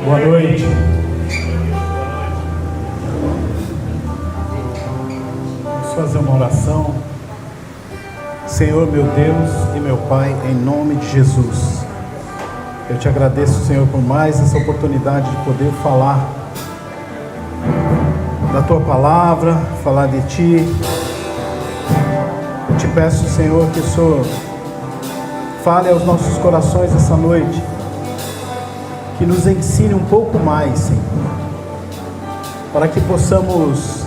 Boa noite. Vamos fazer uma oração. Senhor, meu Deus e meu Pai, em nome de Jesus, eu te agradeço, Senhor, por mais essa oportunidade de poder falar da Tua Palavra, falar de Ti. Eu te peço, Senhor, que o Senhor fale aos nossos corações essa noite, que nos ensine um pouco mais, Senhor, para que possamos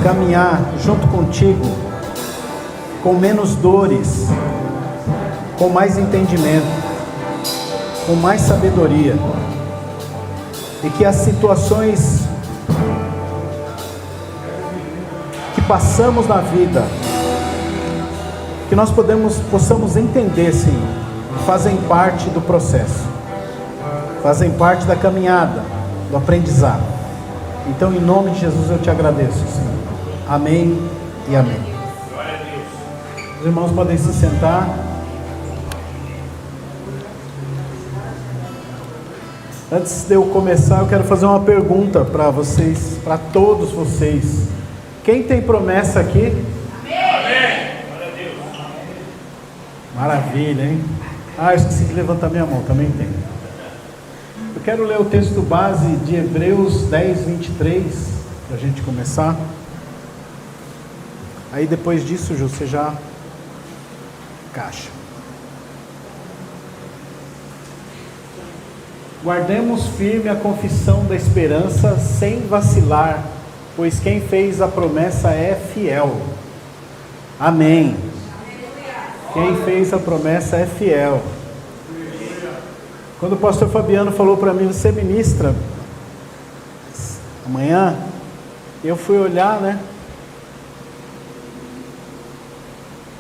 caminhar junto contigo, com menos dores, com mais entendimento, com mais sabedoria, e que as situações que passamos na vida, que nós possamos entender, Senhor, fazem parte do processo, fazem parte da caminhada, do aprendizado. Então, em nome de Jesus, eu te agradeço, Senhor. Amém e amém. Glória a Deus. Os irmãos podem se sentar. Antes de eu começar, eu quero fazer uma pergunta para vocês, para todos vocês. Quem tem promessa aqui? Amém. Glória a Deus. Maravilha, hein? Eu esqueci de levantar minha mão, também tem. Eu quero ler o texto base de Hebreus 10, 23, para a gente começar. Aí depois disso, Ju, você já encaixa. Guardemos firme a confissão da esperança sem vacilar, pois quem fez a promessa é fiel. Amém. Quem fez a promessa é fiel. Quando o pastor Fabiano falou para mim, você ministra amanhã, eu fui olhar, né?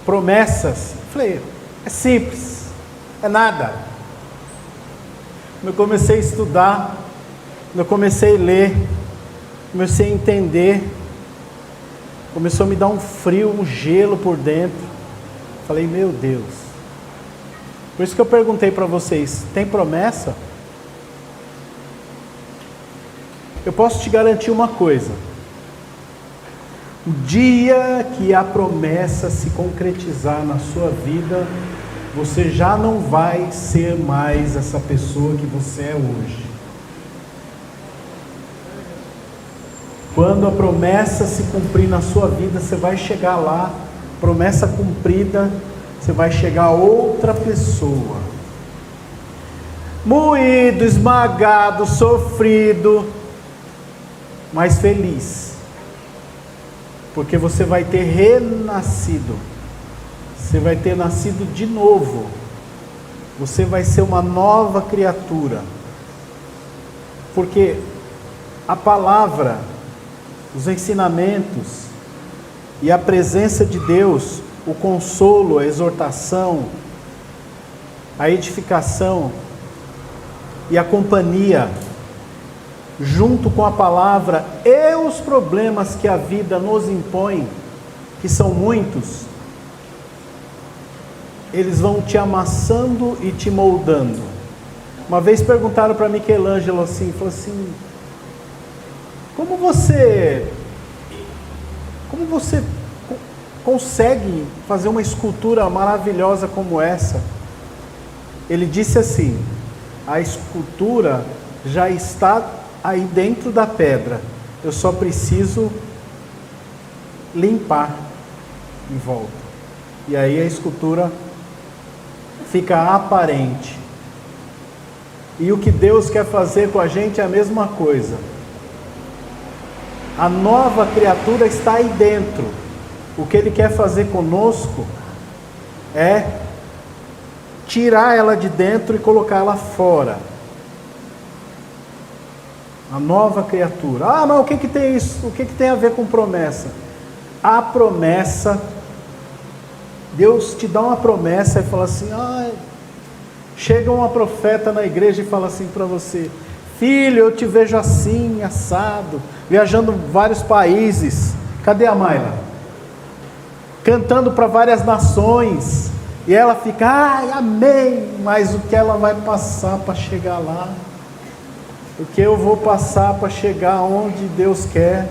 Promessas. Falei, é simples, é nada. Eu comecei a estudar, eu comecei a ler, comecei a entender, começou a me dar um frio, um gelo por dentro. Falei, meu Deus. Por isso que eu perguntei para vocês, tem promessa? Eu posso te garantir uma coisa. O dia que a promessa se concretizar na sua vida, você já não vai ser mais essa pessoa que você é hoje. Quando a promessa se cumprir na sua vida, você vai chegar lá, promessa cumprida, você vai chegar outra pessoa. Moído, esmagado, sofrido, mas feliz. Porque você vai ter renascido. Você vai ter nascido de novo. Você vai ser uma nova criatura. Porque a palavra, os ensinamentos e a presença de Deus, o consolo, a exortação, a edificação e a companhia, junto com a palavra e os problemas que a vida nos impõe, que são muitos, eles vão te amassando e te moldando. Uma vez perguntaram para Michelangelo assim, falou assim, como você consegue fazer uma escultura maravilhosa como essa? Ele disse assim, a escultura já está aí dentro da pedra, eu só preciso limpar em volta, e aí a escultura fica aparente. E o que Deus quer fazer com a gente é a mesma coisa. A nova criatura está aí dentro. O que Ele quer fazer conosco é tirar ela de dentro e colocar ela fora. A nova criatura. Mas o que tem isso? O que tem a ver com promessa? A promessa, Deus te dá uma promessa e fala assim, chega uma profeta na igreja e fala assim para você, filho, eu te vejo assim, assado, viajando em vários países. Cadê a Mayla? Cantando para várias nações. E ela fica, amém, mas o que ela vai passar para chegar lá? o que eu vou passar para chegar onde Deus quer.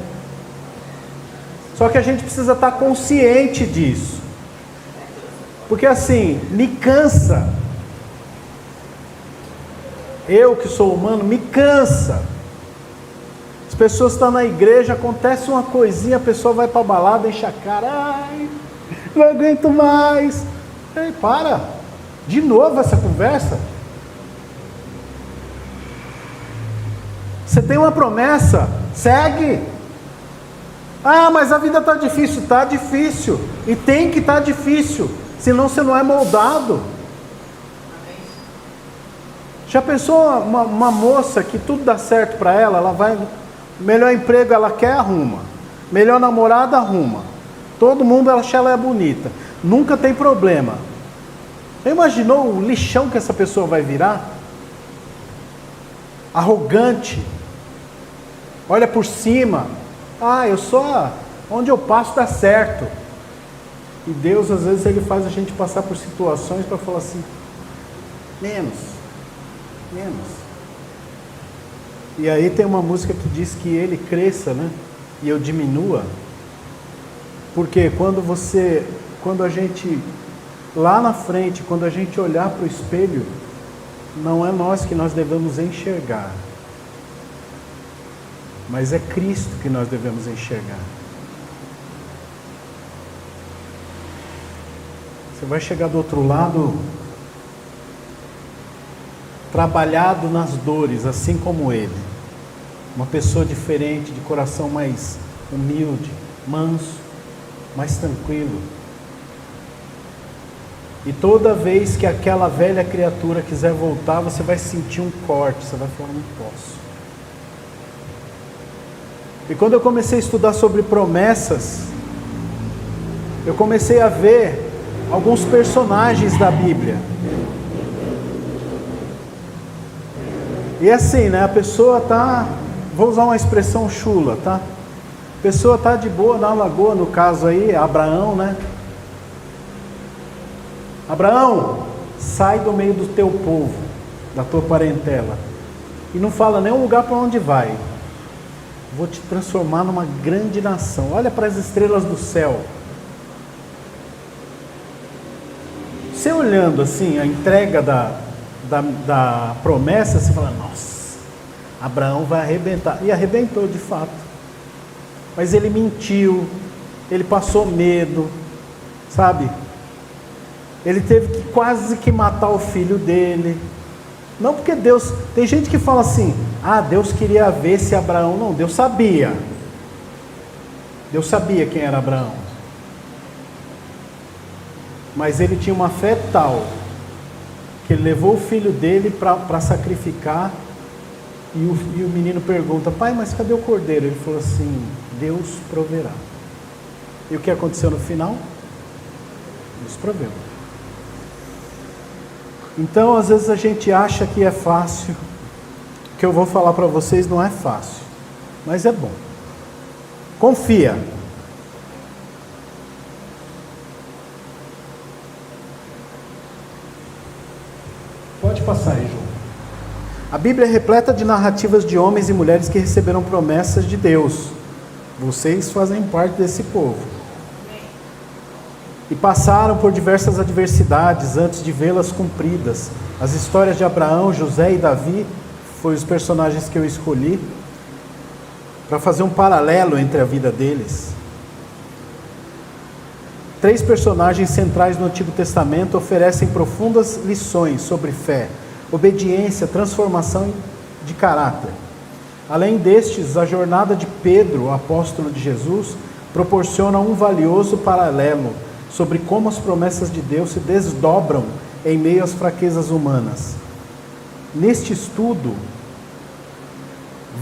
Só que a gente precisa estar consciente disso, porque assim, me cansa, eu que sou humano, me cansa. As pessoas estão na igreja, acontece uma coisinha, a pessoa vai para a balada, enche a cara, ai, não aguento mais. Ei, para, de novo essa conversa. Você tem uma promessa, segue. Ah, mas a vida está difícil. Está difícil, e tem que estar difícil, senão você não é moldado. Já pensou uma moça que tudo dá certo para ela, ela vai, melhor emprego ela quer, arruma, melhor namorada, arruma, todo mundo acha ela é bonita, nunca tem problema. Já imaginou o lixão que essa pessoa vai virar? Arrogante, olha por cima, eu só, onde eu passo dá certo. E Deus às vezes Ele faz a gente passar por situações para falar assim, menos. E aí tem uma música que diz que Ele cresça, né? E eu diminua. Porque quando a gente, lá na frente, quando a gente olhar para o espelho, não é nós que nós devemos enxergar, mas é Cristo que nós devemos enxergar. Você vai chegar do outro lado trabalhado nas dores, assim como Ele. Uma pessoa diferente, de coração mais humilde, manso, mais tranquilo. E toda vez que aquela velha criatura quiser voltar, você vai sentir um corte, você vai falar, não posso. E quando eu comecei a estudar sobre promessas, eu comecei a ver alguns personagens da Bíblia. E assim, né, a pessoa tá, vou usar uma expressão chula, tá? A pessoa tá de boa na lagoa, no caso aí, Abraão, né? Abraão, sai do meio do teu povo, da tua parentela, e não fala nem o lugar para onde vai. Vou te transformar numa grande nação. Olha para as estrelas do céu. Você olhando assim, a entrega da promessa, você fala, nossa, Abraão vai arrebentar. E arrebentou de fato. Mas ele mentiu, ele passou medo, sabe? Ele teve que quase que matar o filho dele. Não porque Deus, tem gente que fala assim, Deus queria ver se Abraão, não, Deus sabia quem era Abraão, mas ele tinha uma fé tal, que ele levou o filho dele para sacrificar, e o menino pergunta, pai, mas cadê o cordeiro? Ele falou assim, Deus proverá. E o que aconteceu no final? Deus proveu. Então, às vezes a gente acha que é fácil. O que eu vou falar para vocês não é fácil, mas é bom. Confia. Pode passar aí, João. A Bíblia é repleta de narrativas de homens e mulheres que receberam promessas de Deus. Vocês fazem parte desse povo. E passaram por diversas adversidades antes de vê-las cumpridas. As histórias de Abraão, José e Davi foram os personagens que eu escolhi para fazer um paralelo entre a vida deles. 3 personagens centrais no Antigo Testamento oferecem profundas lições sobre fé, obediência, transformação de caráter. Além destes, a jornada de Pedro, o apóstolo de Jesus, proporciona um valioso paralelo sobre como as promessas de Deus se desdobram em meio às fraquezas humanas. Neste estudo,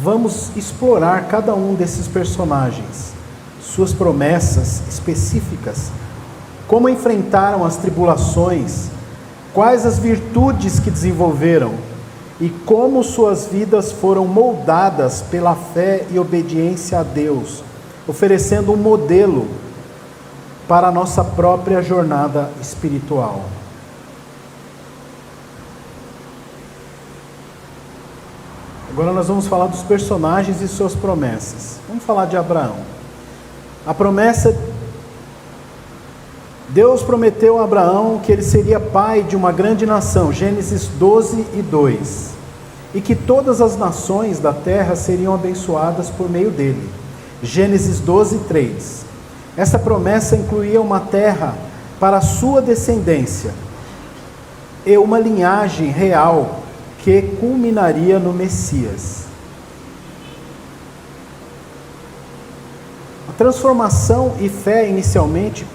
vamos explorar cada um desses personagens, suas promessas específicas, como enfrentaram as tribulações, quais as virtudes que desenvolveram e como suas vidas foram moldadas pela fé e obediência a Deus, oferecendo um modelo para a nossa própria jornada espiritual. Agora nós vamos falar dos personagens e suas promessas. Vamos falar de Abraão. A promessa, Deus prometeu a Abraão que ele seria pai de uma grande nação, Gênesis 12:2, e que todas as nações da terra seriam abençoadas por meio dele, Gênesis 12:3. Essa promessa incluía uma terra para a sua descendência e uma linhagem real que culminaria no Messias. A transformação e fé inicialmente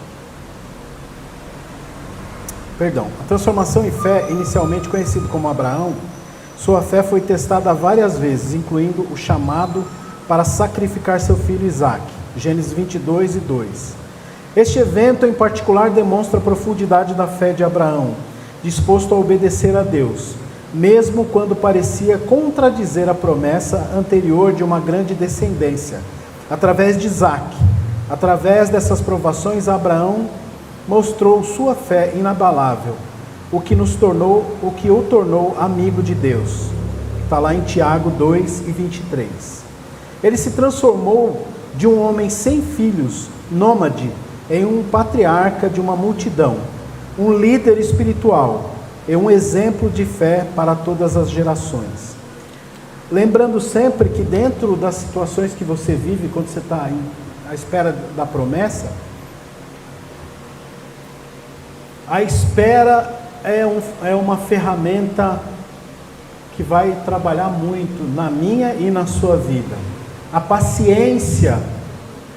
conhecido como Abraão, sua fé foi testada várias vezes, incluindo o chamado para sacrificar seu filho Isaque, Gênesis 22:2. Este evento em particular demonstra a profundidade da fé de Abraão, disposto a obedecer a Deus, mesmo quando parecia contradizer a promessa anterior de uma grande descendência, através de Isaque. Através dessas provações, Abraão mostrou sua fé inabalável, o que o tornou amigo de Deus. Está lá em Tiago 2:23. Ele se transformou de um homem sem filhos, nômade, em um patriarca de uma multidão, um líder espiritual e um exemplo de fé para todas as gerações. Lembrando sempre que dentro das situações que você vive, quando você está à espera da promessa, a espera é uma ferramenta que vai trabalhar muito na minha e na sua vida. A paciência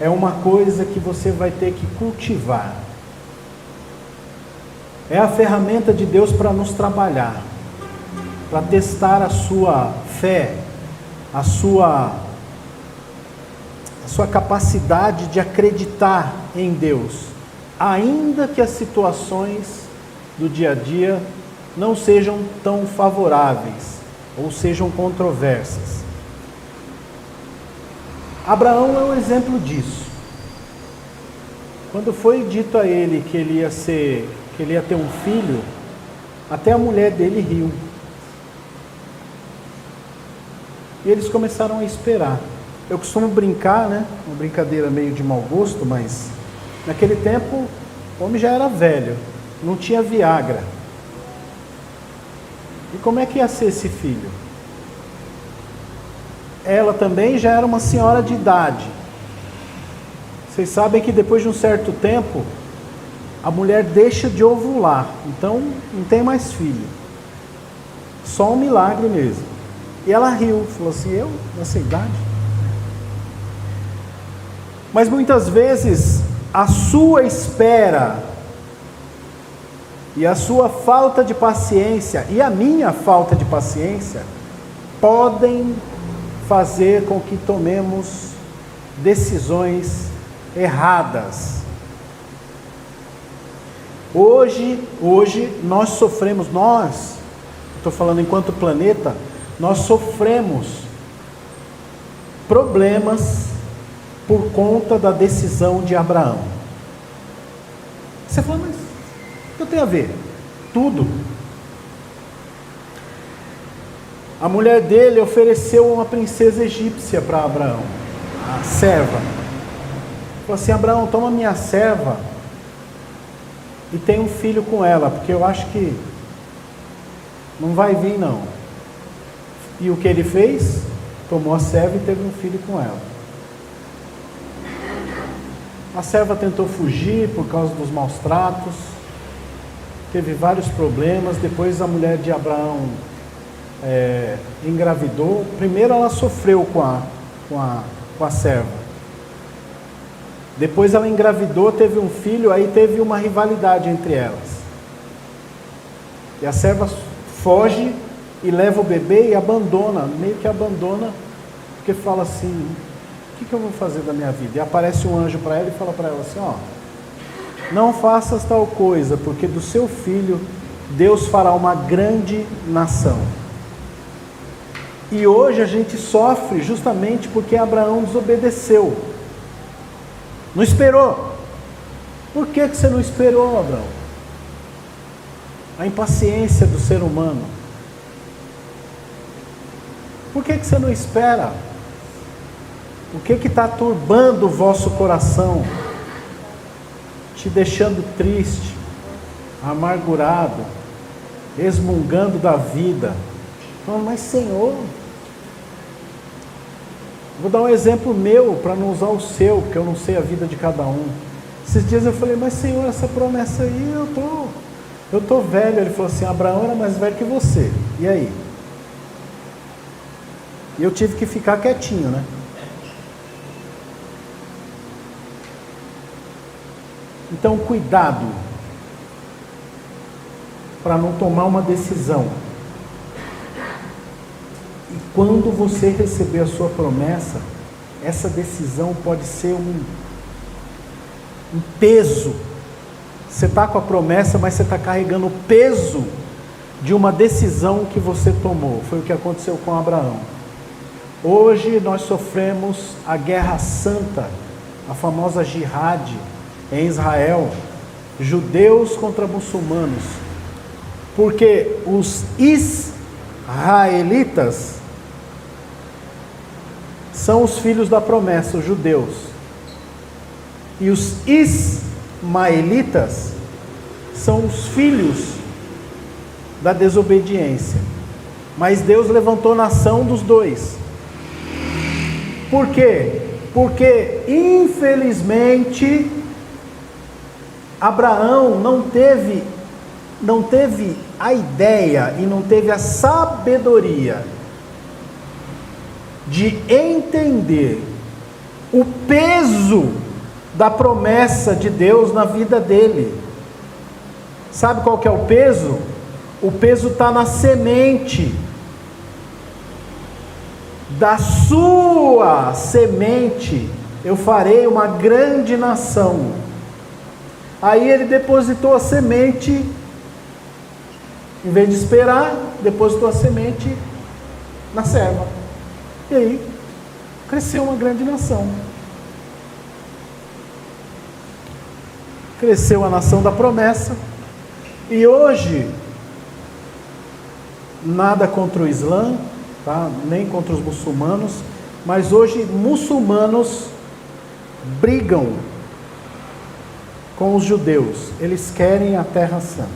é uma coisa que você vai ter que cultivar. É a ferramenta de Deus para nos trabalhar, para testar a sua fé, a sua capacidade de acreditar em Deus, ainda que as situações do dia a dia não sejam tão favoráveis ou sejam controversas. Abraão é um exemplo disso. Quando foi dito a ele que ele ia ter um filho, até a mulher dele riu. E eles começaram a esperar. Eu costumo brincar, né? Uma brincadeira meio de mau gosto, mas naquele tempo o homem já era velho, não tinha Viagra. E como é que ia ser esse filho? Ela também já era uma senhora de idade. Vocês sabem que depois de um certo tempo, a mulher deixa de ovular, então não tem mais filho. Só um milagre mesmo. E ela riu, falou assim, eu nessa idade? Mas muitas vezes a sua espera e a sua falta de paciência e a minha falta de paciência podem fazer com que tomemos decisões erradas. Hoje nós sofremos, estou falando enquanto planeta, nós sofremos problemas por conta da decisão de Abraão. Você fala, mas o que eu tenho a ver? Tudo. A mulher dele ofereceu uma princesa egípcia para Abraão, a serva. Falou assim, Abraão, toma minha serva e tem um filho com ela, porque eu acho que não vai vir não. E o que ele fez? Tomou a serva e teve um filho com ela. A serva tentou fugir por causa dos maus tratos, teve vários problemas. Depois a mulher de Abraão engravidou. Primeiro ela sofreu com a serva. Depois ela engravidou, teve um filho, aí teve uma rivalidade entre elas. E a serva foge e leva o bebê e abandona, meio que abandona, porque fala assim, o que eu vou fazer da minha vida? E aparece um anjo para ela e fala para ela assim, não faças tal coisa, porque do seu filho Deus fará uma grande nação. E hoje a gente sofre justamente porque Abraão desobedeceu. Não esperou. Por que você não esperou, Abraão? A impaciência do ser humano. Por que você não espera? O que está turbando o vosso coração? Te deixando triste, amargurado, resmungando da vida. Falando, mas Senhor, vou dar um exemplo meu, para não usar o seu, porque eu não sei a vida de cada um. Esses dias eu falei, mas Senhor, essa promessa aí, eu tô velho. Ele falou assim, Abraão era mais velho que você, e aí? E eu tive que ficar quietinho, né? Então, cuidado para não tomar uma decisão. E quando você receber a sua promessa, essa decisão pode ser um peso. Você está com a promessa, mas você está carregando o peso de uma decisão que você tomou. Foi o que aconteceu com Abraão. Hoje nós sofremos a guerra santa, a famosa jihad em Israel, judeus contra muçulmanos, porque os israelitas são os filhos da promessa, os judeus, e os ismaelitas são os filhos da desobediência. Mas Deus levantou nação dos dois. Por quê? Porque infelizmente Abraão não teve a ideia e não teve a sabedoria de entender o peso da promessa de Deus na vida dele. Sabe qual que é o peso? O peso está na semente. Da sua semente eu farei uma grande nação. Aí ele depositou a semente, em vez de esperar, depositou a semente na serva. E aí cresceu uma grande nação. Cresceu a nação da promessa. E hoje, nada contra o Islã, tá? Nem contra os muçulmanos, mas hoje muçulmanos brigam com os judeus. Eles querem a Terra Santa.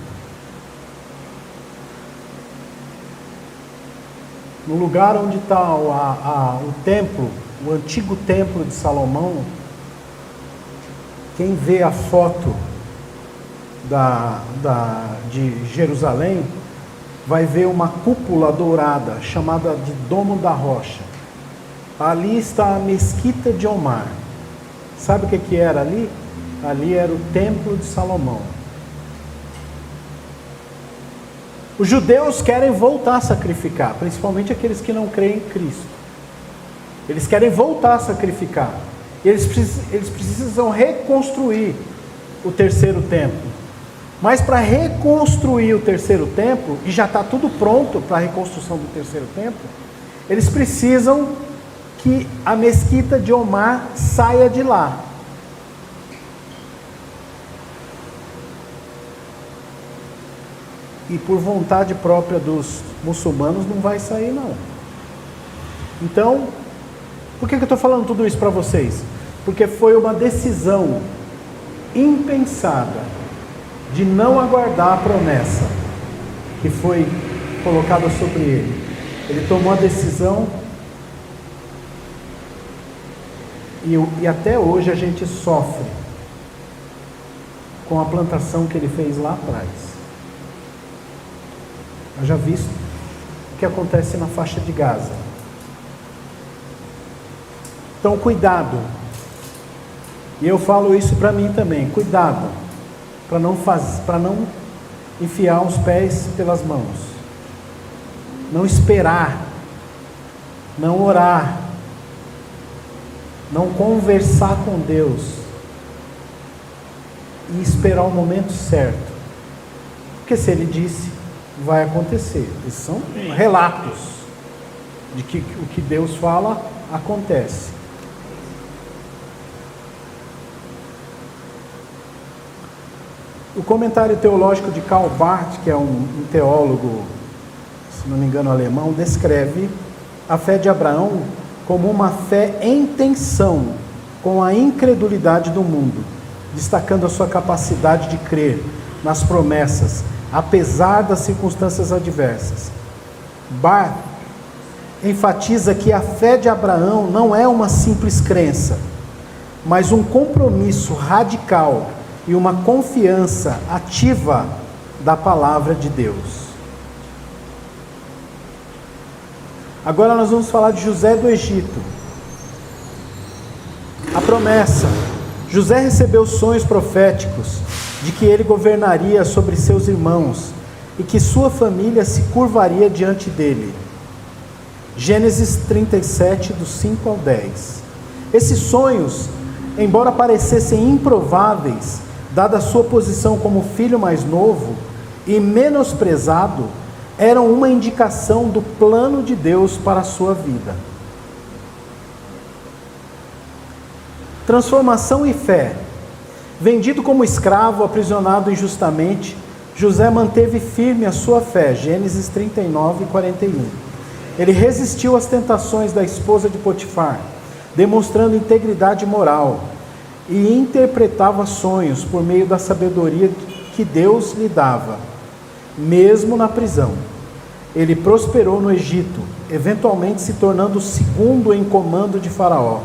No lugar onde está o templo, o antigo templo de Salomão, quem vê a foto de Jerusalém, vai ver uma cúpula dourada, chamada de Domo da Rocha. Ali está a Mesquita de Omar. Sabe o que era ali? Ali era o templo de Salomão. Os judeus querem voltar a sacrificar, principalmente aqueles que não creem em Cristo. Eles querem voltar a sacrificar. Eles precisam reconstruir o terceiro templo. Mas para reconstruir o terceiro templo, e já está tudo pronto para a reconstrução do terceiro templo, eles precisam que a Mesquita de Omar saia de lá. E por vontade própria dos muçulmanos não vai sair não. Então, por que eu estou falando tudo isso para vocês? Porque foi uma decisão impensada de não aguardar a promessa que foi colocada sobre ele. Ele tomou a decisão e até hoje a gente sofre com a plantação que ele fez lá atrás. Eu já visto o que acontece na faixa de Gaza. Então cuidado. E eu falo isso para mim também, cuidado para não enfiar os pés pelas mãos, não esperar, não orar, não conversar com Deus e esperar o momento certo, porque se Ele disse, vai acontecer. Esses são relatos de que o que Deus fala acontece. O comentário teológico de Karl Barth, que é um teólogo, se não me engano, alemão, descreve a fé de Abraão como uma fé em tensão com a incredulidade do mundo, destacando a sua capacidade de crer nas promessas, apesar das circunstâncias adversas. Barth enfatiza que a fé de Abraão não é uma simples crença, mas um compromisso radical e uma confiança ativa da palavra de Deus. Agora nós vamos falar de José do Egito. A promessa. José recebeu sonhos proféticos de que ele governaria sobre seus irmãos e que sua família se curvaria diante dele. Gênesis 37, dos 5 ao 10. Esses sonhos, embora parecessem improváveis, dada a sua posição como filho mais novo e menosprezado, eram uma indicação do plano de Deus para a sua vida. Transformação e fé. Vendido como escravo, aprisionado injustamente, José manteve firme a sua fé. Gênesis 39 e 41. Ele resistiu às tentações da esposa de Potifar, demonstrando integridade moral, e interpretava sonhos por meio da sabedoria que Deus lhe dava, mesmo na prisão. Ele prosperou no Egito, eventualmente se tornando o segundo em comando de Faraó.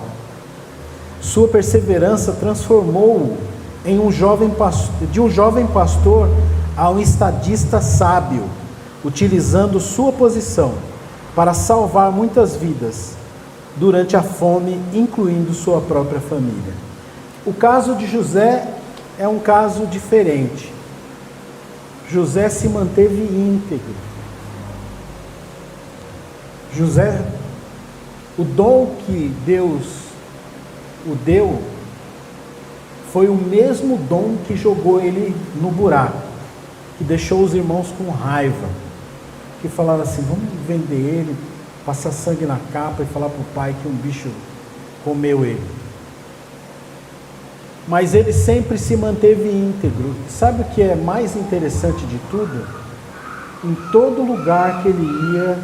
Sua perseverança transformou-o em de um jovem pastor a um estadista sábio, utilizando sua posição para salvar muitas vidas durante a fome, incluindo sua própria família. O caso de José é um caso diferente. José se manteve íntegro. José, o dom que Deus o deu, foi o mesmo dom que jogou ele no buraco, que deixou os irmãos com raiva, que falaram assim: vamos vender ele, passar sangue na capa e falar para o pai que um bicho comeu ele. Mas ele sempre se manteve íntegro. Sabe o que é mais interessante de tudo? Em todo lugar que ele ia,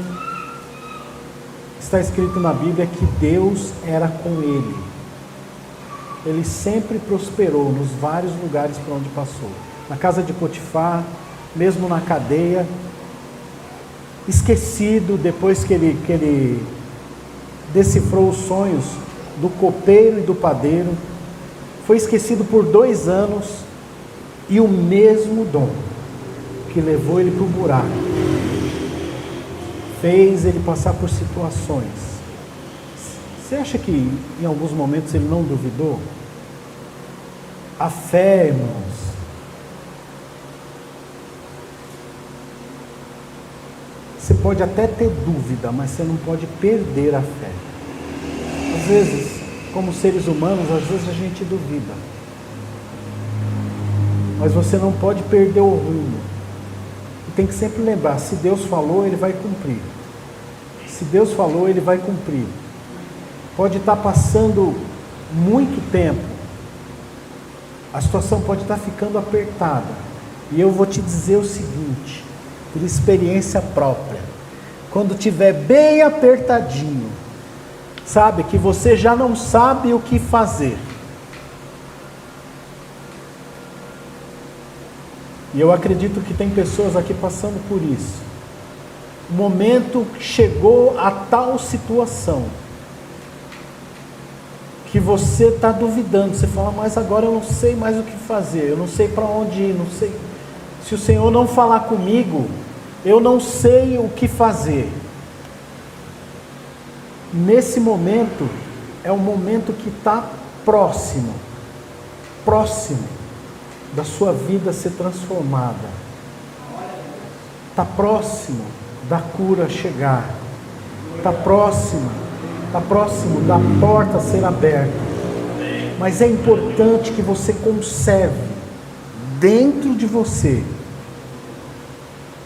está escrito na Bíblia que Deus era com ele. Ele sempre prosperou nos vários lugares por onde passou. Na casa de Potifar, mesmo na cadeia, esquecido depois que ele decifrou os sonhos do copeiro e do padeiro, foi esquecido por 2 anos, e o mesmo dom que levou ele para o buraco fez ele passar por situações. Você acha que em alguns momentos ele não duvidou? A fé, irmãos, você pode até ter dúvida, mas você não pode perder a fé. Às vezes, como seres humanos, às vezes a gente duvida, mas você não pode perder o rumo. E tem que sempre lembrar: se Deus falou, Ele vai cumprir. Se Deus falou, Ele vai cumprir. Pode estar passando muito tempo, a situação pode estar ficando apertada, e eu vou te dizer o seguinte, por experiência própria: quando estiver bem apertadinho, sabe, que você já não sabe o que fazer, e eu acredito que tem pessoas aqui passando por isso. O momento chegou a tal situação que você está duvidando, você fala: mas agora eu não sei mais o que fazer, eu não sei para onde ir, não sei, se o Senhor não falar comigo, eu não sei o que fazer. Nesse momento, é um momento que está próximo da sua vida ser transformada, está próximo da cura chegar, está próximo da porta ser aberta. Mas é importante que você conserve dentro de você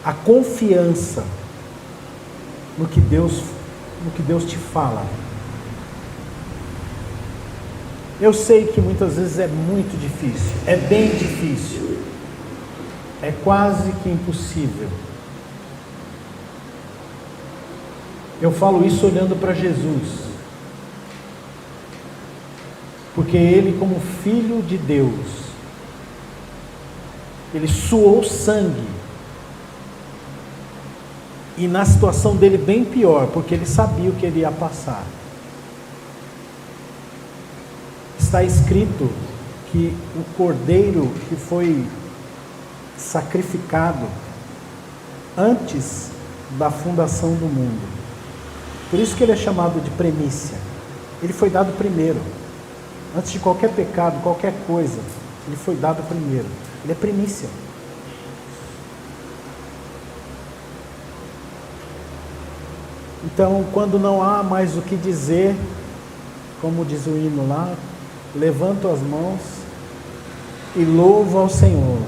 a confiança no que Deus te fala. Eu sei que muitas vezes é muito difícil, é bem difícil, é quase que impossível. Eu falo isso olhando para Jesus, porque Ele, como Filho de Deus, Ele suou sangue, e na situação dele bem pior, porque Ele sabia o que Ele ia passar. Está escrito que o cordeiro que foi sacrificado antes da fundação do mundo, por isso que ele é chamado de primícia. Ele foi dado primeiro, antes de qualquer pecado, qualquer coisa, ele foi dado primeiro. Ele é primícia. Então, quando não há mais o que dizer, como diz o hino lá, levanto as mãos e louvo ao Senhor.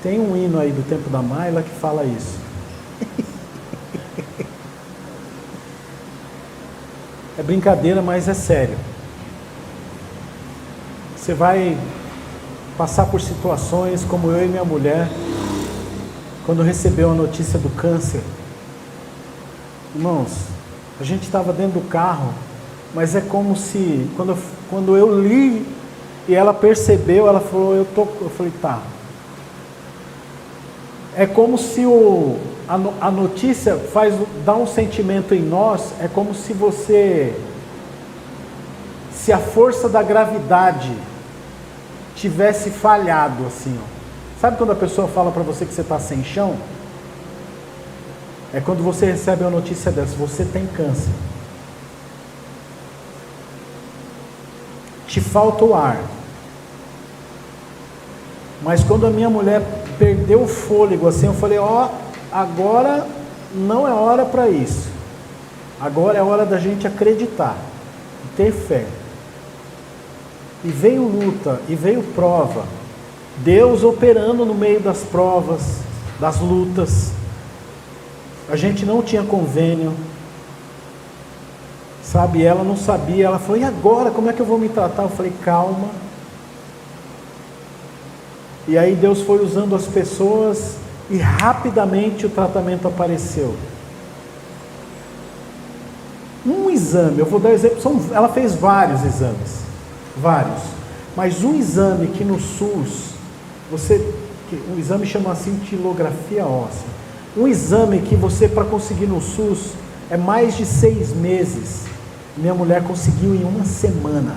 Tem um hino aí do tempo da Mayla que fala isso. É brincadeira, mas é sério. Você vai passar por situações como eu e minha mulher, quando recebeu a notícia do câncer. Irmãos, a gente estava dentro do carro, mas é como se, quando eu li e ela percebeu, ela falou, eu falei, tá. É como se a notícia dá um sentimento em nós, é como se a força da gravidade tivesse falhado, assim, ó. Sabe quando a pessoa fala para você que você está sem chão? É quando você recebe uma notícia dessa, você tem câncer. Te falta o ar. Mas quando a minha mulher perdeu o fôlego, assim, eu falei, agora não é hora para isso. Agora é hora da gente acreditar, ter fé. E veio luta, e veio prova. Deus operando no meio das provas, das lutas. A gente não tinha convênio, sabe? Ela não sabia, ela falou, e agora? Como é que eu vou me tratar? Eu falei, calma. E aí Deus foi usando as pessoas e rapidamente o tratamento apareceu. Um exame, eu vou dar exemplo, ela fez vários exames, vários, mas um exame que no SUS, o exame chama cintilografia óssea, um exame que você, para conseguir no SUS, é mais de 6 meses, minha mulher conseguiu em 1 semana.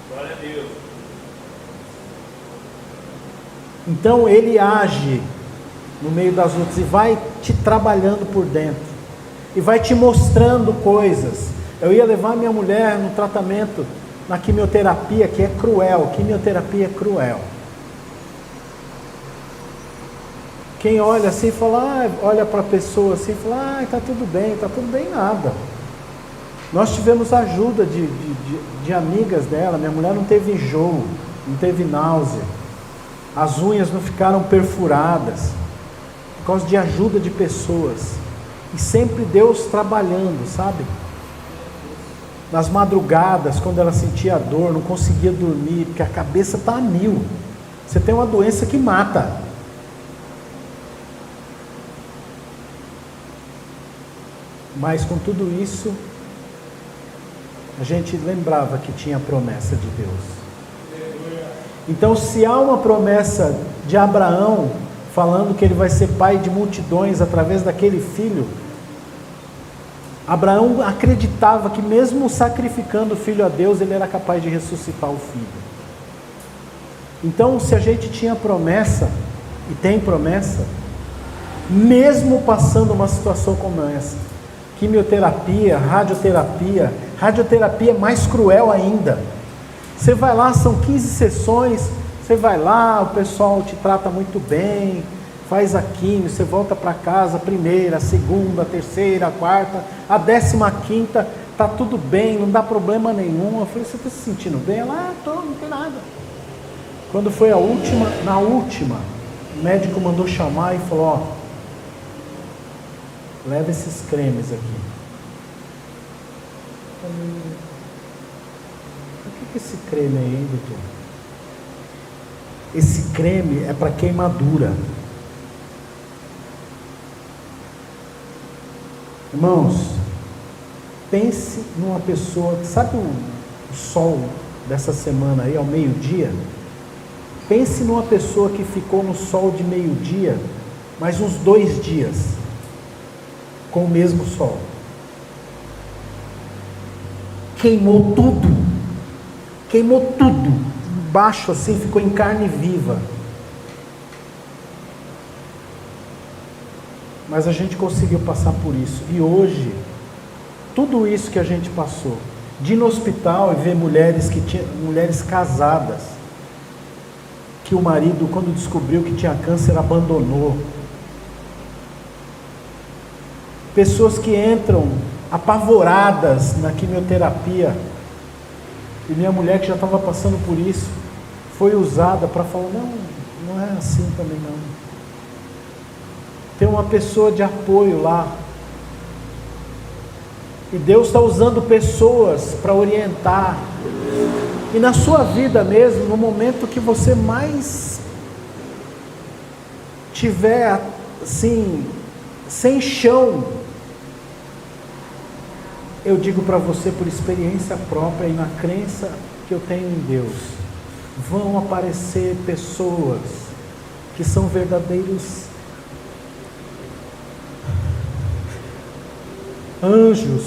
Glória a Deus. Então ele age no meio das lutas e vai te trabalhando por dentro, e vai te mostrando coisas. Eu ia levar minha mulher no tratamento, na quimioterapia, que é cruel, quimioterapia é cruel. Quem olha assim e fala, olha para a pessoa assim e fala, está tudo bem, nada. Nós tivemos ajuda de amigas dela, minha mulher não teve enjoo, não teve náusea, as unhas não ficaram perfuradas, por causa de ajuda de pessoas, e sempre Deus trabalhando, sabe? Nas madrugadas, quando ela sentia dor, não conseguia dormir, porque a cabeça está a mil, você tem uma doença que mata. Mas com tudo isso, a gente lembrava que tinha a promessa de Deus. Então, se há uma promessa de Abraão, falando que ele vai ser pai de multidões através daquele filho, Abraão acreditava que mesmo sacrificando o filho a Deus, ele era capaz de ressuscitar o filho. Então, se a gente tinha promessa, e tem promessa, mesmo passando uma situação como essa, quimioterapia, radioterapia é mais cruel ainda. Você vai lá, são 15 sessões, você vai lá, o pessoal te trata muito bem, faz a quimio, você volta para casa, a primeira, a segunda, a terceira, a quarta, a 15ª, está tudo bem, não dá problema nenhum. Eu falei, você está se sentindo bem? Ela, não tem nada. Quando foi na última, o médico mandou chamar e falou, leva esses cremes aqui. Por que esse creme aí, doutor? Esse creme é para queimadura. Irmãos, pense numa pessoa, sabe o sol dessa semana aí ao meio-dia? Pense numa pessoa que ficou no sol de meio-dia, mais uns 2 dias, com o mesmo sol. Queimou tudo, embaixo assim, ficou em carne viva. Mas a gente conseguiu passar por isso, e hoje, tudo isso que a gente passou, de ir no hospital e ver mulheres casadas, que o marido, quando descobriu que tinha câncer, abandonou. Pessoas que entram apavoradas na quimioterapia, e minha mulher, que já estava passando por isso, foi usada para falar, não é assim também não. Tem uma pessoa de apoio lá, e Deus está usando pessoas para orientar. E na sua vida mesmo, no momento que você mais tiver assim, sem chão, eu digo para você por experiência própria e na crença que eu tenho em Deus, vão aparecer pessoas que são verdadeiros anjos,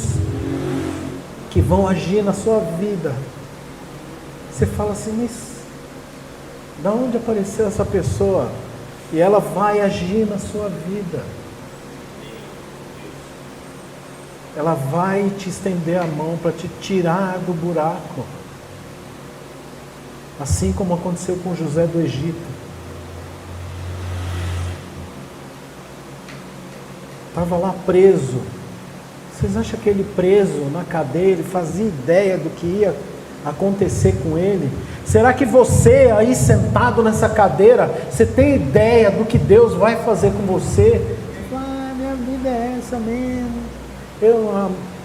que vão agir na sua vida. Você fala assim, mas da onde apareceu essa pessoa? E ela vai agir na sua vida. Ela vai te estender a mão para te tirar do buraco. Assim como aconteceu com José do Egito. Estava lá preso. Vocês acham que ele preso na cadeia, ele fazia ideia do que ia acontecer com ele? Será que você aí sentado nessa cadeira, você tem ideia do que Deus vai fazer com você? Minha vida é essa mesmo.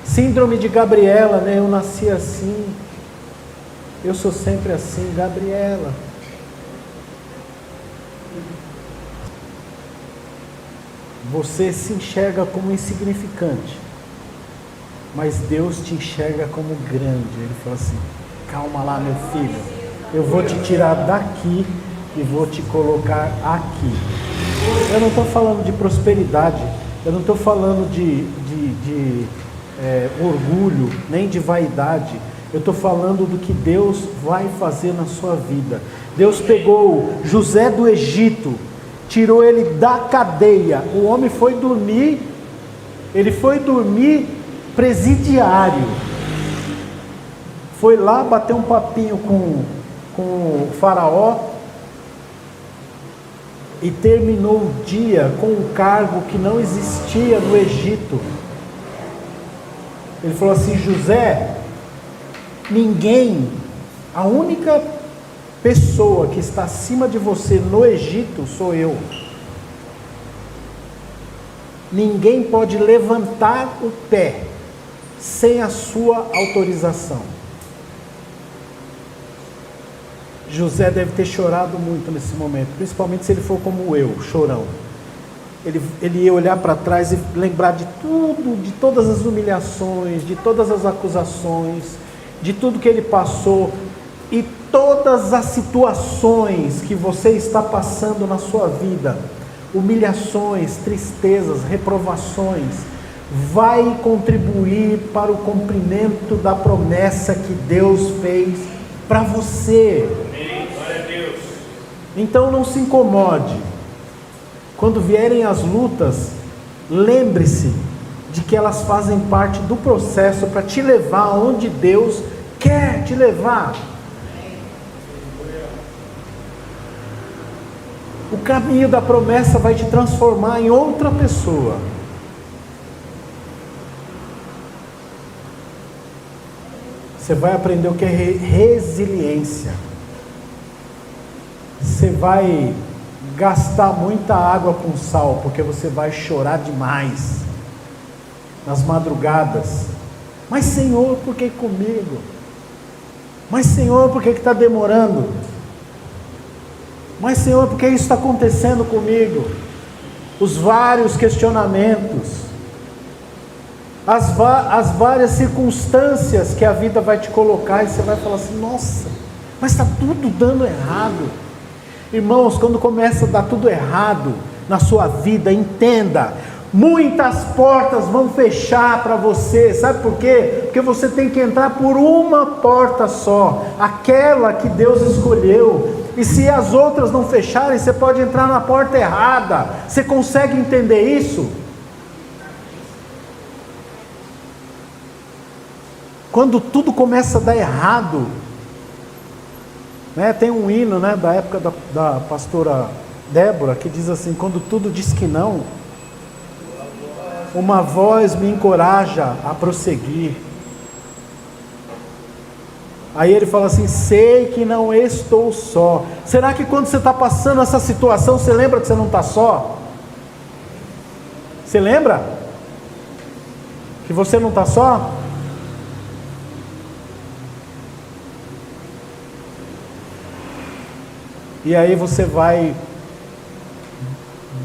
Síndrome de Gabriela, né? Eu nasci assim, eu sou sempre assim, Gabriela. Você se enxerga como insignificante, mas Deus te enxerga como grande. Ele falou assim, calma lá meu filho, eu vou te tirar daqui e vou te colocar aqui. Eu não estou falando de prosperidade, eu não estou falando de orgulho, nem de vaidade. Eu estou falando do que Deus vai fazer na sua vida. Deus pegou José do Egito, tirou ele da cadeia. O homem foi dormir, ele foi dormir presidiário. Foi lá bater um papinho com o faraó e terminou o dia com um cargo que não existia no Egito. Ele falou assim, José, a única pessoa que está acima de você no Egito sou eu. Ninguém pode levantar o pé sem a sua autorização. José deve ter chorado muito nesse momento, principalmente se ele for como eu, chorão. Ele ia olhar para trás e lembrar de tudo, de todas as humilhações, de todas as acusações, de tudo que ele passou, e todas as situações que você está passando na sua vida, humilhações, tristezas, reprovações, vai contribuir para o cumprimento da promessa que Deus fez para você. Glória a Deus. Então não se incomode. Quando vierem as lutas, lembre-se de que elas fazem parte do processo para te levar onde Deus quer te levar. O caminho da promessa vai te transformar em outra pessoa. Você vai aprender o que é resiliência. Você vai gastar muita água com sal, porque você vai chorar demais nas madrugadas. Mas Senhor, por que comigo? Mas Senhor, por que está demorando? Mas Senhor, por que isso está acontecendo comigo? Os vários questionamentos. as várias circunstâncias que a vida vai te colocar, e você vai falar assim: nossa, mas está tudo dando errado. Irmãos, quando começa a dar tudo errado na sua vida, entenda, muitas portas vão fechar para você. Sabe por quê? Porque você tem que entrar por uma porta só, aquela que Deus escolheu. E se as outras não fecharem, você pode entrar na porta errada. Você consegue entender isso? Quando tudo começa a dar errado, né? Tem um hino, né, da época da pastora Débora, que diz assim: quando tudo diz que não, uma voz me encoraja a prosseguir. Aí ele fala assim: sei que não estou só. Será que quando você está passando essa situação, você lembra que você não está só? Você lembra que você não está só? E aí você vai,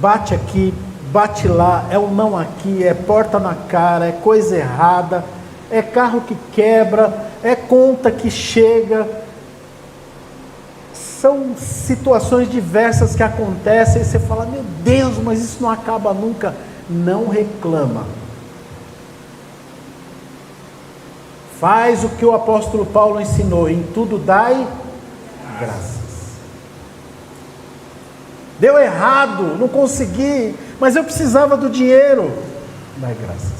bate aqui, bate lá, é um não aqui, é porta na cara, é coisa errada, é carro que quebra, é conta que chega. São situações diversas que acontecem e você fala: meu Deus, mas isso não acaba nunca. Não reclama. Faz o que o apóstolo Paulo ensinou: em tudo dai graças. Deu errado, não consegui, mas eu precisava do dinheiro. Dai graças.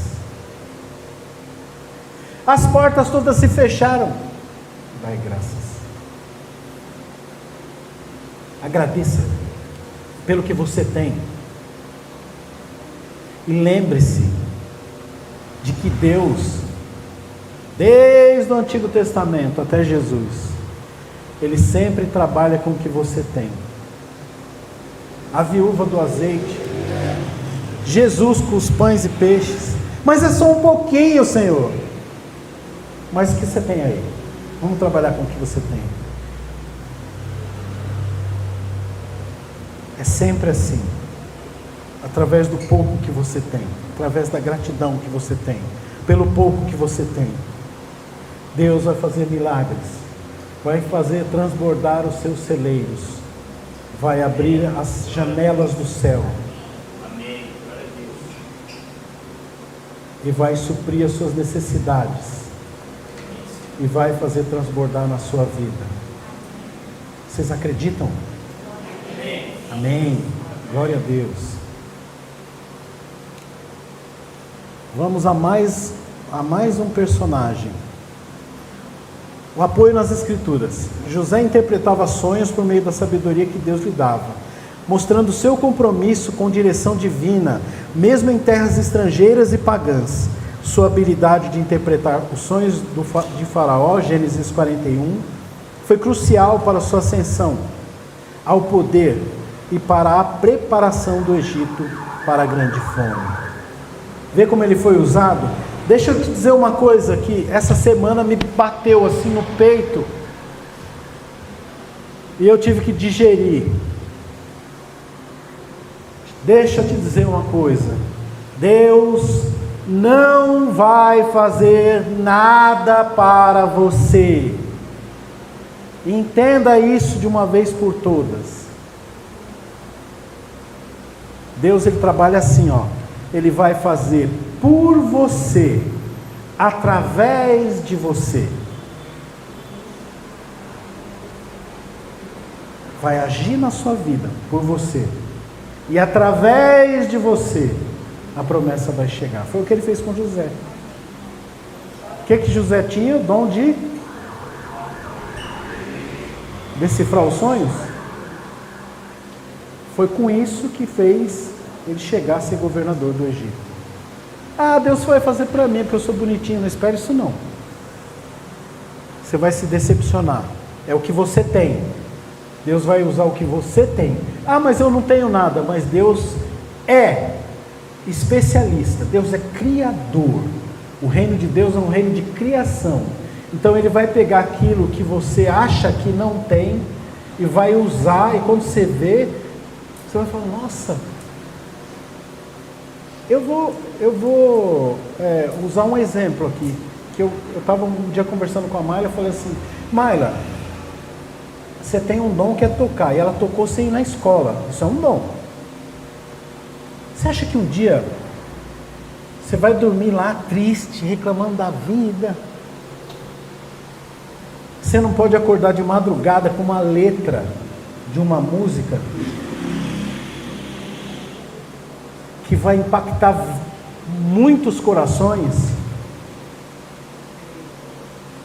As portas todas se fecharam. Dai graças. Agradeça pelo que você tem. E lembre-se de que Deus, desde o Antigo Testamento até Jesus, Ele sempre trabalha com o que você tem. A viúva do azeite, Jesus com os pães e peixes. Mas é só um pouquinho, Senhor. Mas o que você tem aí? Vamos trabalhar com o que você tem. É sempre assim. Através do pouco que você tem, através da gratidão que você tem, pelo pouco que você tem, Deus vai fazer milagres, vai fazer transbordar os seus celeiros, vai abrir as janelas do céu. Amém. Glória a Deus. E vai suprir as suas necessidades, e vai fazer transbordar na sua vida. Vocês acreditam? Amém. Amém. Glória a Deus. Vamos a mais um personagem. O apoio nas Escrituras. José interpretava sonhos por meio da sabedoria que Deus lhe dava, mostrando seu compromisso com direção divina, mesmo em terras estrangeiras e pagãs. Sua habilidade de interpretar os sonhos de Faraó, Gênesis 41, foi crucial para sua ascensão ao poder e para a preparação do Egito para a grande fome. Vê como ele foi usado? Deixa eu te dizer uma coisa que essa semana me bateu assim no peito e eu tive que digerir. Deixa eu te dizer uma coisa: Deus não vai fazer nada para você. Entenda isso de uma vez por todas. Deus, ele trabalha assim, ó. Ele vai fazer por você, através de você. Vai agir na sua vida por você, e através de você a promessa vai chegar. Foi o que ele fez com José. O que José tinha? O dom de decifrar os sonhos. Foi com isso que fez ele chegar a ser governador do Egito. Ah, Deus vai fazer para mim porque eu sou bonitinho. Não espere isso não. Você vai se decepcionar. É o que você tem. Deus vai usar o que você tem. Ah, mas eu não tenho nada. Mas Deus é especialista. Deus é criador. O reino de Deus é um reino de criação. Então ele vai pegar aquilo que você acha que não tem e vai usar, e quando você vê, você vai falar: nossa, Eu vou usar um exemplo aqui, que eu estava um dia conversando com a Mayla, eu falei assim, Mayla, você tem um dom que é tocar, e ela tocou sem ir na escola, isso é um dom. Você acha que um dia você vai dormir lá triste, reclamando da vida? Você não pode acordar de madrugada com uma letra de uma música que vai impactar muitos corações?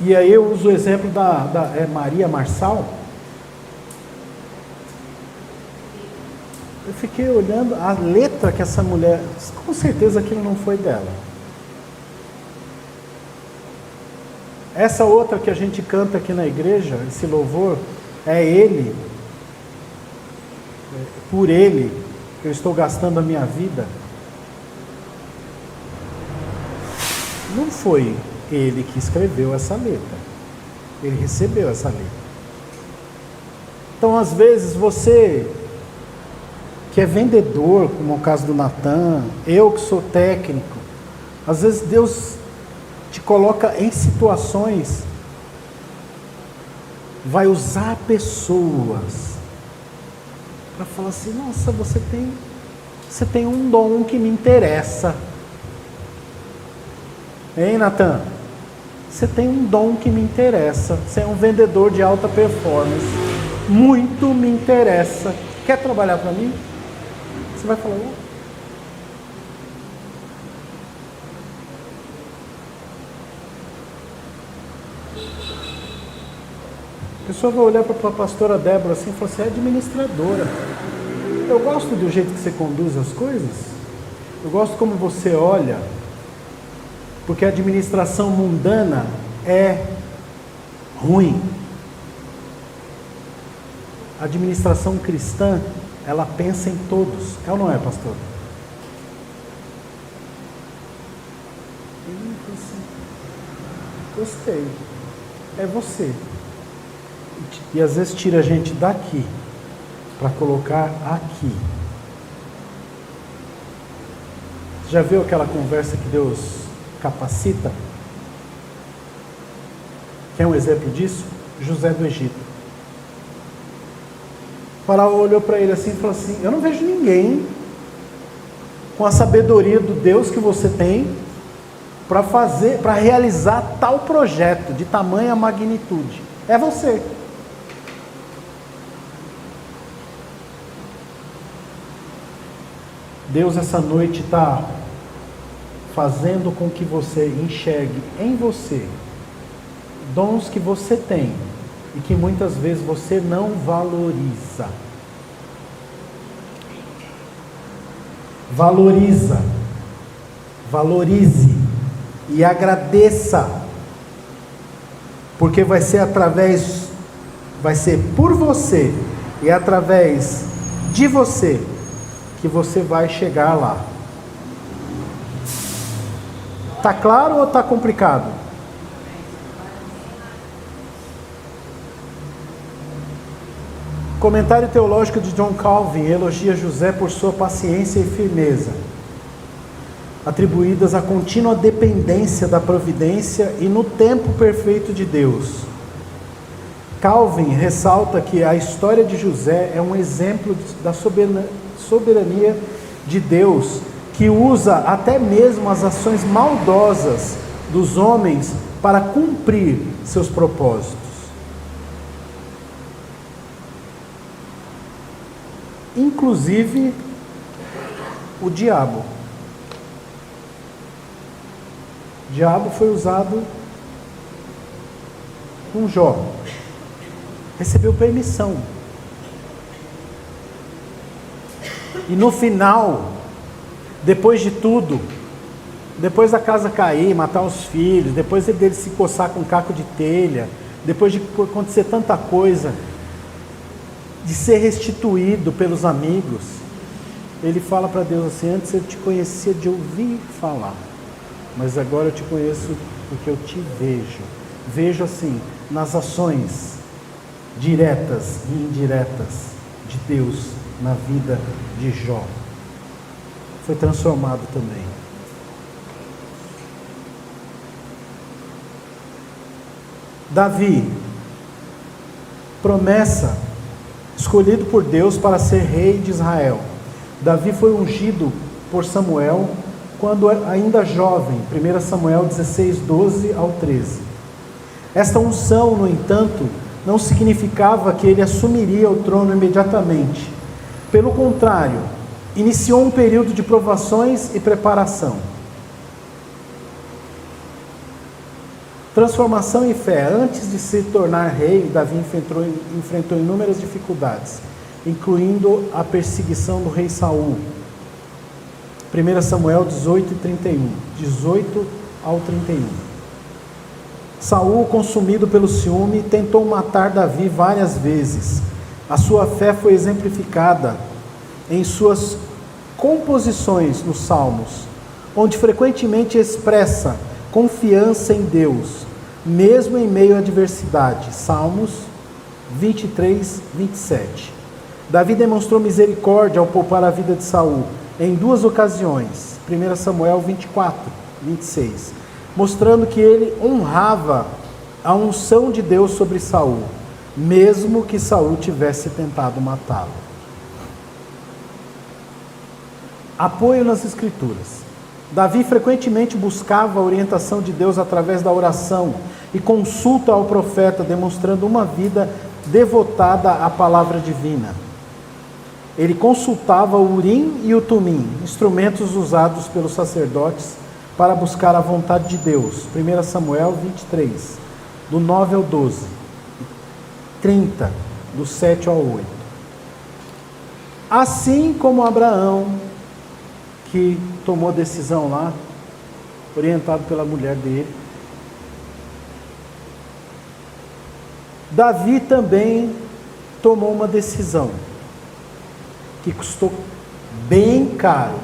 E aí eu uso o exemplo da Maria Marçal. Eu fiquei olhando a letra que essa mulher, com certeza aquilo não foi dela. Essa outra que a gente canta aqui na igreja, esse louvor, é Ele, por Ele, que eu estou gastando a minha vida. Não foi ele que escreveu essa letra, ele recebeu essa letra. Então, às vezes, você que é vendedor, como é o caso do Natan, eu que sou técnico, às vezes Deus te coloca em situações, vai usar pessoas para falar assim, nossa, você tem um dom que me interessa. Hein, Natan? Você tem um dom que me interessa. Você é um vendedor de alta performance. Muito me interessa. Quer trabalhar para mim? Você vai falar, a pessoa vai olhar para a pastora Débora assim e falar, você é administradora. Eu gosto do jeito que você conduz as coisas. Eu gosto como você olha. Porque a administração mundana é ruim. A administração cristã, ela pensa em todos. É ou não é, pastor? Gostei. É você. E às vezes tira a gente daqui para colocar aqui. Já viu aquela conversa que Deus capacita? Quer um exemplo disso? José do Egito. O faraó olhou para ele assim e falou assim, eu não vejo ninguém com a sabedoria do Deus que você tem para realizar tal projeto de tamanha magnitude. É você. Deus essa noite está fazendo com que você enxergue em você dons que você tem e que muitas vezes você não valoriza. Valorize e agradeça, porque vai ser por você e através de você que você vai chegar lá. Tá claro ou tá complicado? Comentário teológico de John Calvin elogia José por sua paciência e firmeza, atribuídas à contínua dependência da providência e no tempo perfeito de Deus. Calvin ressalta que a história de José é um exemplo da soberania de Deus, que usa até mesmo as ações maldosas dos homens para cumprir seus propósitos. Inclusive o diabo. O diabo foi usado com Jó. Recebeu permissão. E no final, depois de tudo, depois da casa cair, matar os filhos, depois dele se coçar com um caco de telha, depois de acontecer tanta coisa, de ser restituído pelos amigos, ele fala para Deus assim, antes eu te conhecia de ouvir falar, mas agora eu te conheço porque eu te vejo assim, nas ações diretas e indiretas de Deus na vida de Jó. foi transformado também. Davi, promessa, escolhido por Deus para ser rei de Israel. Davi foi ungido por Samuel quando ainda jovem, 1 Samuel 16, 12 ao 13. Esta unção, no entanto, não significava que ele assumiria o trono imediatamente. Pelo contrário, iniciou um período de provações e preparação. Transformação e fé. Antes de se tornar rei, Davi enfrentou inúmeras dificuldades, incluindo a perseguição do rei Saul. 1 Samuel 18 e 31. 18 ao 31. Saul, consumido pelo ciúme, tentou matar Davi várias vezes. A sua fé foi exemplificada em suas composições nos Salmos, onde frequentemente expressa confiança em Deus, mesmo em meio à adversidade. Salmos 23, 27. Davi demonstrou misericórdia ao poupar a vida de Saul em duas ocasiões. 1 Samuel 24, 26. Mostrando que ele honrava a unção de Deus sobre Saul, mesmo que Saul tivesse tentado matá-lo. Apoio nas Escrituras. Davi frequentemente buscava a orientação de Deus através da oração e consulta ao profeta, demonstrando uma vida devotada à palavra divina. Ele consultava o Urim e o Tumim, instrumentos usados pelos sacerdotes para buscar a vontade de Deus. 1 Samuel 23, do 9 ao 12, 30, do 7 ao 8. Assim como Abraão, que tomou decisão lá, orientado pela mulher dele, Davi também tomou uma decisão que custou bem caro.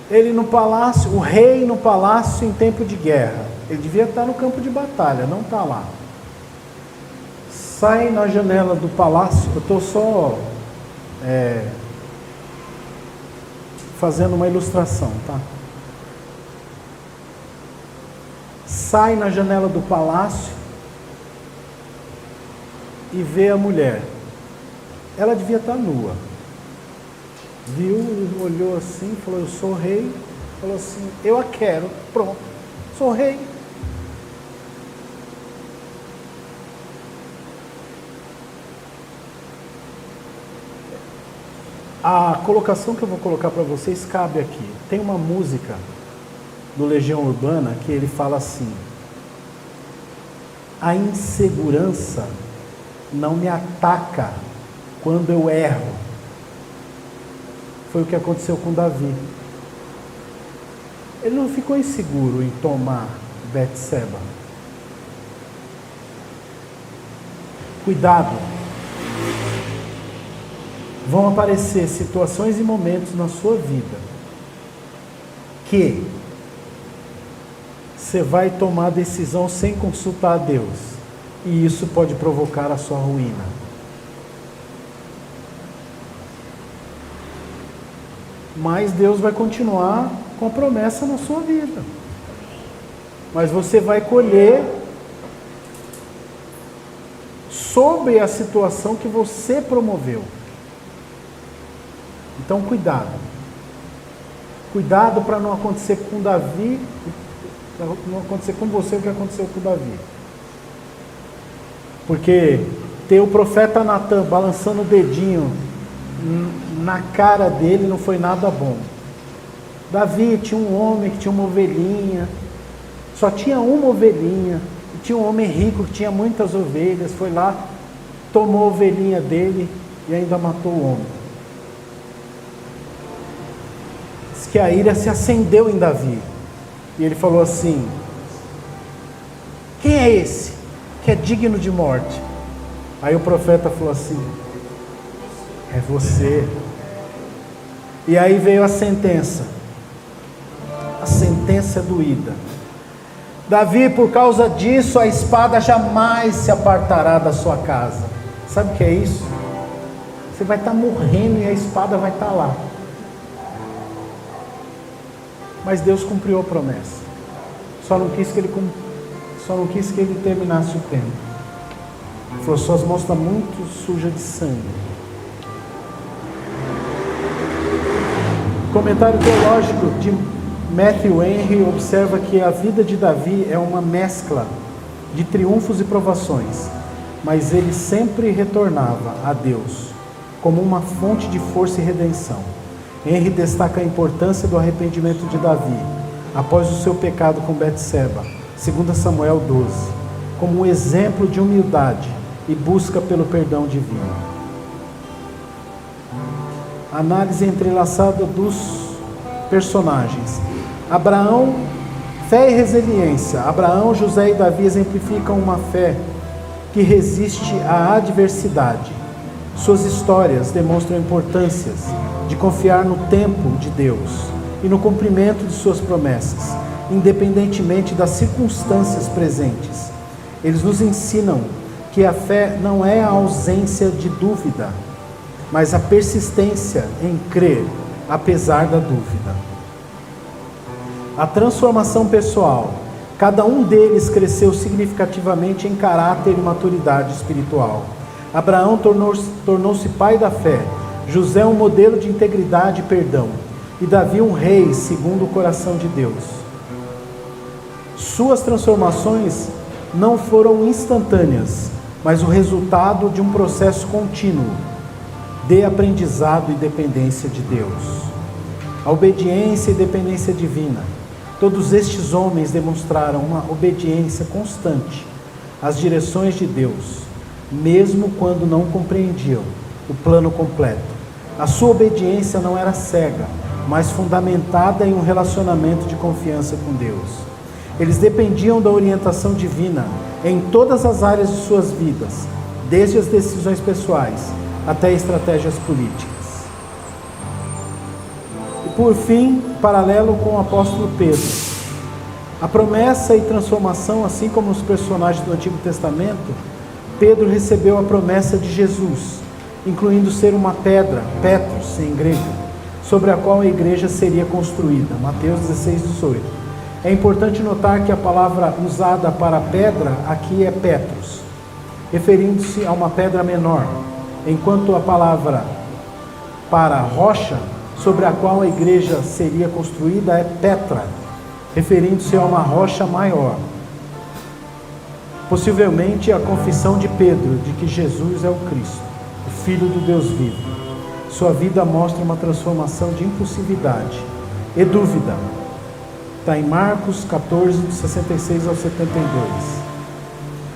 Ele no palácio, o rei no palácio em tempo de guerra, ele devia estar no campo de batalha, não está lá. Sai na janela do palácio, eu estou só fazendo uma ilustração, tá? Sai na janela do palácio e vê a mulher. Ela devia estar nua. Viu, olhou assim, falou: eu sou rei. Falou assim: eu a quero. Pronto, sou rei. A colocação que eu vou colocar para vocês cabe aqui. Tem uma música do Legião Urbana que ele fala assim: a insegurança não me ataca quando eu erro. Foi o que aconteceu com Davi. Ele não ficou inseguro em tomar Betseba. Cuidado. Vão aparecer situações e momentos na sua vida que você vai tomar decisão sem consultar a Deus, e isso pode provocar a sua ruína. Mas Deus vai continuar com a promessa na sua vida. Mas você vai colher sobre a situação que você promoveu. Então cuidado. Cuidado para não acontecer com Davi, para não acontecer com você o que aconteceu com Davi. Porque ter o profeta Natan balançando o dedinho na cara dele não foi nada bom. Davi tinha um homem que tinha uma ovelhinha, só tinha uma ovelhinha, e tinha um homem rico que tinha muitas ovelhas, foi lá, tomou a ovelhinha dele e ainda matou o homem. Diz que a ira se acendeu em Davi, e ele falou assim: quem é esse que é digno de morte? Aí o profeta falou assim: é você. E aí veio a sentença doída. Davi, por causa disso, a espada jamais se apartará da sua casa. Sabe o que é isso? Você vai estar morrendo e a espada vai estar lá. Mas Deus cumpriu a promessa. Só não quis que ele terminasse o tempo. Ele falou: suas mãos estão muito sujas de sangue. O comentário teológico de Matthew Henry observa que a vida de Davi é uma mescla de triunfos e provações, mas ele sempre retornava a Deus como uma fonte de força e redenção. Henry destaca a importância do arrependimento de Davi após o seu pecado com Betseba, 2 Samuel 12, como um exemplo de humildade e busca pelo perdão divino. Análise entrelaçada dos personagens. Abraão, fé e resiliência. Abraão, José e Davi exemplificam uma fé que resiste à adversidade. Suas histórias demonstram a importância de confiar no tempo de Deus e no cumprimento de suas promessas, independentemente das circunstâncias presentes. Eles nos ensinam que a fé não é a ausência de dúvida, mas a persistência em crer, apesar da dúvida. A transformação pessoal. Cada um deles cresceu significativamente em caráter e maturidade espiritual. Abraão tornou-se pai da fé, José um modelo de integridade e perdão, e Davi um rei segundo o coração de Deus. Suas transformações não foram instantâneas, mas o resultado de um processo contínuo de aprendizado e dependência de Deus. A obediência e dependência divina. Todos estes homens demonstraram uma obediência constante às direções de Deus, mesmo quando não compreendiam o plano completo. A sua obediência não era cega, mas fundamentada em um relacionamento de confiança com Deus. Eles dependiam da orientação divina em todas as áreas de suas vidas, desde as decisões pessoais até estratégias políticas. E por fim, paralelo com o apóstolo Pedro, a promessa e transformação, assim como os personagens do Antigo Testamento, Pedro recebeu a promessa de Jesus, incluindo ser uma pedra, Petros em grego, sobre a qual a igreja seria construída, Mateus 16:18. É importante notar que a palavra usada para pedra aqui é Petros, referindo-se a uma pedra menor, enquanto a palavra para rocha, sobre a qual a igreja seria construída, é Petra, referindo-se a uma rocha maior. Possivelmente a confissão de Pedro de que Jesus é o Cristo, o Filho do Deus vivo. Sua vida mostra uma transformação de impulsividade e dúvida. Está em Marcos 14, de 66 ao 72.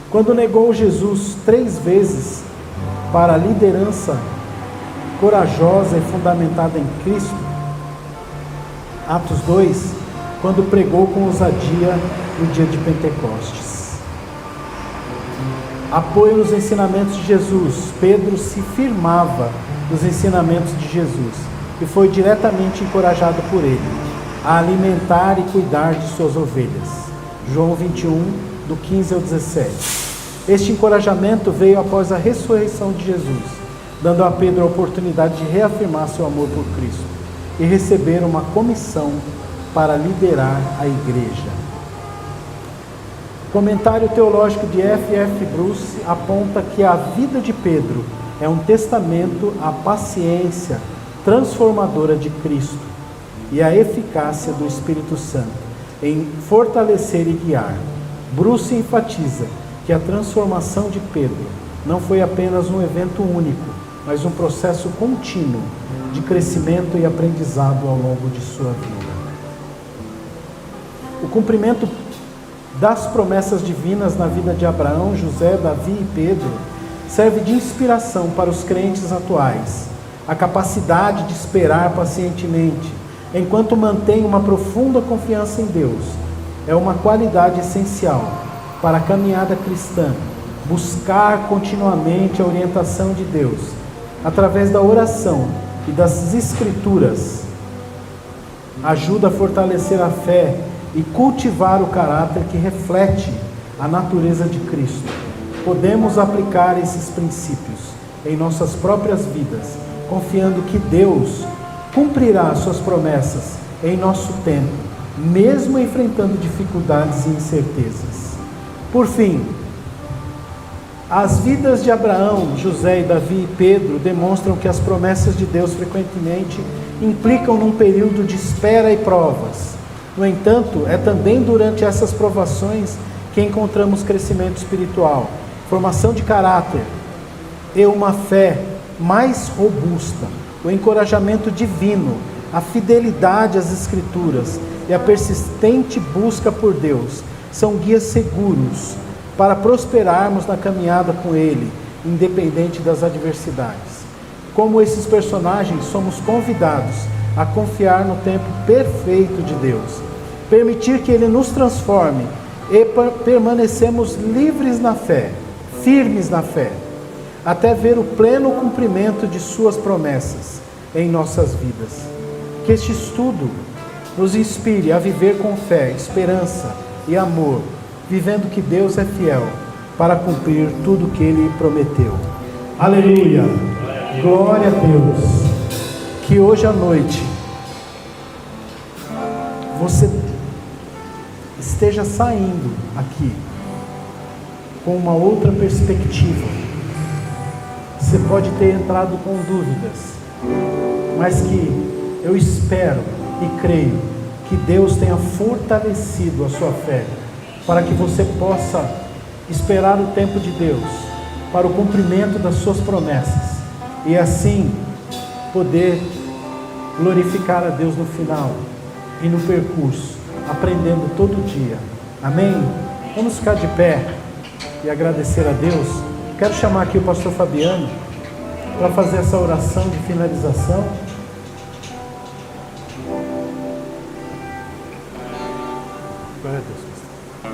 Quando negou Jesus 3 vezes para a liderança corajosa e fundamentada em Cristo, Atos 2, quando pregou com ousadia no dia de Pentecostes. Apoio nos ensinamentos de Jesus. Pedro se firmava nos ensinamentos de Jesus e foi diretamente encorajado por ele a alimentar e cuidar de suas ovelhas. João 21, do 15 ao 17. Este encorajamento veio após a ressurreição de Jesus, dando a Pedro a oportunidade de reafirmar seu amor por Cristo e receber uma comissão para liderar a igreja. O comentário teológico de F.F. Bruce aponta que a vida de Pedro é um testamento à paciência transformadora de Cristo e à eficácia do Espírito Santo em fortalecer e guiar. Bruce enfatiza que a transformação de Pedro não foi apenas um evento único, mas um processo contínuo de crescimento e aprendizado ao longo de sua vida. O cumprimento das promessas divinas na vida de Abraão, José, Davi e Pedro serve de inspiração para os crentes atuais. A capacidade de esperar pacientemente, enquanto mantém uma profunda confiança em Deus, é uma qualidade essencial para a caminhada cristã. Buscar continuamente a orientação de Deus, através da oração e das Escrituras, ajuda a fortalecer a fé e cultivar o caráter que reflete a natureza de Cristo. Podemos aplicar esses princípios em nossas próprias vidas, confiando que Deus cumprirá suas promessas em nosso tempo, mesmo enfrentando dificuldades e incertezas. Por fim, as vidas de Abraão, José, Davi e Pedro demonstram que as promessas de Deus frequentemente implicam num período de espera e provas. No entanto, é também durante essas provações que encontramos crescimento espiritual, formação de caráter e uma fé mais robusta, o encorajamento divino, a fidelidade às Escrituras e a persistente busca por Deus são guias seguros para prosperarmos na caminhada com Ele, independente das adversidades. Como esses personagens, somos convidados a confiar no tempo perfeito de Deus, permitir que Ele nos transforme e permanecemos livres na fé, firmes na fé, até ver o pleno cumprimento de suas promessas em nossas vidas. Que este estudo nos inspire a viver com fé, esperança e amor, vivendo que Deus é fiel para cumprir tudo o que Ele prometeu. Aleluia! Glória a Deus! Que hoje à noite você esteja saindo aqui com uma outra perspectiva. Você pode ter entrado com dúvidas, mas que eu espero e creio que Deus tenha fortalecido a sua fé, para que você possa esperar o tempo de Deus, para o cumprimento das suas promessas, e assim poder glorificar a Deus no final e no percurso, aprendendo todo dia. Amém? Vamos ficar de pé e agradecer a Deus. Quero chamar aqui o pastor Fabiano para fazer essa oração de finalização. Glória a Deus, pastor.